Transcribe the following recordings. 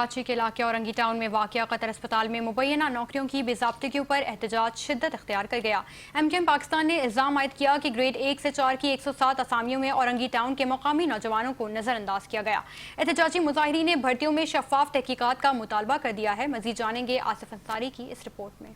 कराची के इलाके औरंगी टाउन में वाक़या कतर अस्पताल में मुबैना नौकरियों की बेज़ाब्तगी पर एहतजाज शिद्दत इख्तियार कर गया। MKM पाकिस्तान ने इल्ज़ाम आयद किया कि ग्रेड 1 से 4 की 107 असामियों में औरंगी टाउन के मकामी नौजवानों को नज़रअंदाज किया गया। एहतजाजी मुज़ाहिरीन ने भर्तियों में शफाफ तहकीकात का मुतालबा कर दिया है। मज़ीद जानेंगे आसिफ अंसारी की इस रिपोर्ट में।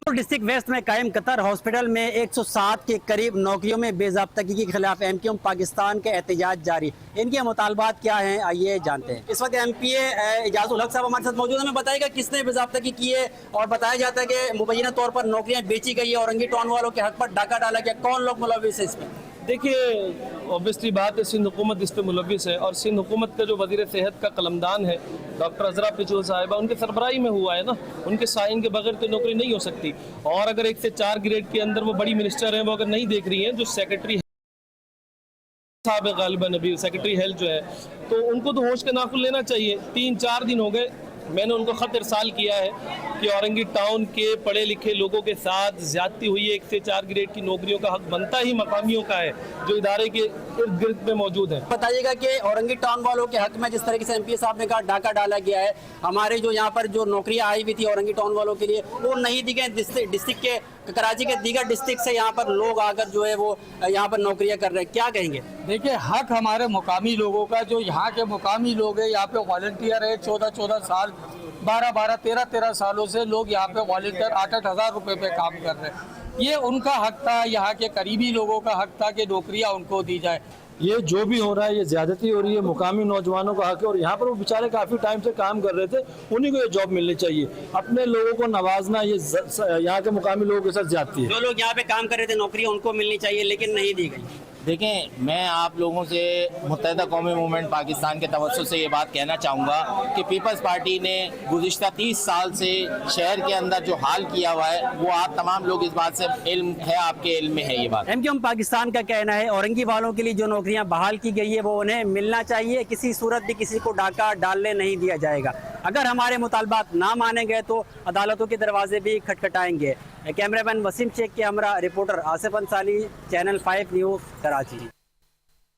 डिस्ट्रिक्ट वेस्ट में कायम कतर हॉस्पिटल में 107 के करीब नौकरियों में बेज़ाब्तगी के खिलाफ MKM पाकिस्तान के एहतजाज जारी। इनके मुतालबात क्या हैं, आइए जानते हैं। इस वक्त MPA इजाज़ुल हक साहब हमारे साथ मौजूद हैं। हमें बताइएगा किसने बेज़ाब्तगी की है और बताया जाता है कि मुबैना तौर पर नौकरियां बेची गई है, औरंगी टाउन वालों के हक पर डाका डाला गया। कौन लोग मुलविस है इसमें? देखिए, ऑब्वियसली बात है, सिंध हुकूमत इस पर मुलविस है और सिंध हुकूमत का जो वज़ीर सेहत का कलमदान है डॉक्टर अजरा पिचुल साहिबा, उनके सरबराही में हुआ है ना। उनके साइन के बगैर तो नौकरी नहीं हो सकती। और अगर 1 से 4 ग्रेड के अंदर वो बड़ी मिनिस्टर हैं, वो अगर नहीं देख रही हैं, जो सेक्रेटरी साहब है गालिबन अभी सेक्रेटरी हेल्थ जो है, तो उनको तो होश के नाखुन लेना चाहिए। 3-4 दिन हो गए मैंने उनको ख़त इरसाल किया है कि औरंगी टाउन के पढ़े लिखे लोगों के साथ ज़्यादती हुई है। 1 से 4 ग्रेड की नौकरियों का हक बनता ही मकामियों का है जो इदारे के इर्द गिर्द में मौजूद है। बताइएगा कि औरंगी टाउन वालों के हक में जिस तरीके से MPA साहब ने कहा डाका डाला गया है, हमारे जो यहाँ पर जो नौकरियाँ आई हुई थी औरंगी टाउन वालों के लिए वो नहीं दी गई। डिस्ट्रिक्ट के कराची के दीगर डिस्ट्रिक्ट से यहाँ पर लोग आकर जो है वो यहाँ पर नौकरियाँ कर रहे हैं, क्या कहेंगे? देखिए, हक हमारे मुकामी लोगों का, जो यहाँ के मुकामी लोग हैं, यहाँ पे वॉलंटियर है। 14 साल 12 13 सालों से लोग यहाँ पे वॉलंटियर 8 हज़ार रुपये पे काम कर रहे हैं। ये उनका हक था, यहाँ के करीबी लोगों का हक था कि नौकरियाँ उनको दी जाए। ये जो भी हो रहा है, ये ज्यादती हो रही है, मुकामी नौजवानों का हक है। और यहाँ पर वो बेचारे काफ़ी टाइम से काम कर रहे थे, उन्हीं को ये जॉब मिलनी चाहिए। अपने लोगों को नवाजना ये यहाँ के मुकामी लोगों के साथ ज्यादती है। जो लोग यहाँ पे काम कर रहे थे नौकरी उनको मिलनी चाहिए, लेकिन नहीं दी गई। देखें, मैं आप लोगों से मुत्तहिदा कौमी मूवमेंट पाकिस्तान के तवज्जुह से ये बात कहना चाहूँगा कि पीपल्स पार्टी ने गुज़िश्ता 30 साल से शहर के अंदर जो हाल किया हुआ है, वो आप तमाम लोग इस बात से इल्म है, आपके इल्म में है ये बात। MKM पाकिस्तान का कहना है औरंगी वालों के लिए जो नौकरियां बहाल की गई है वो उन्हें मिलना चाहिए। किसी सूरत भी किसी को डाका डालने नहीं दिया जाएगा। अगर हमारे मुतालबात ना माने गए तो अदालतों के दरवाजे भी खटखटाएंगे। कैमरामैन वसीम शेख के हमरा reporter Asif Ansari, channel 5 news, Karachi.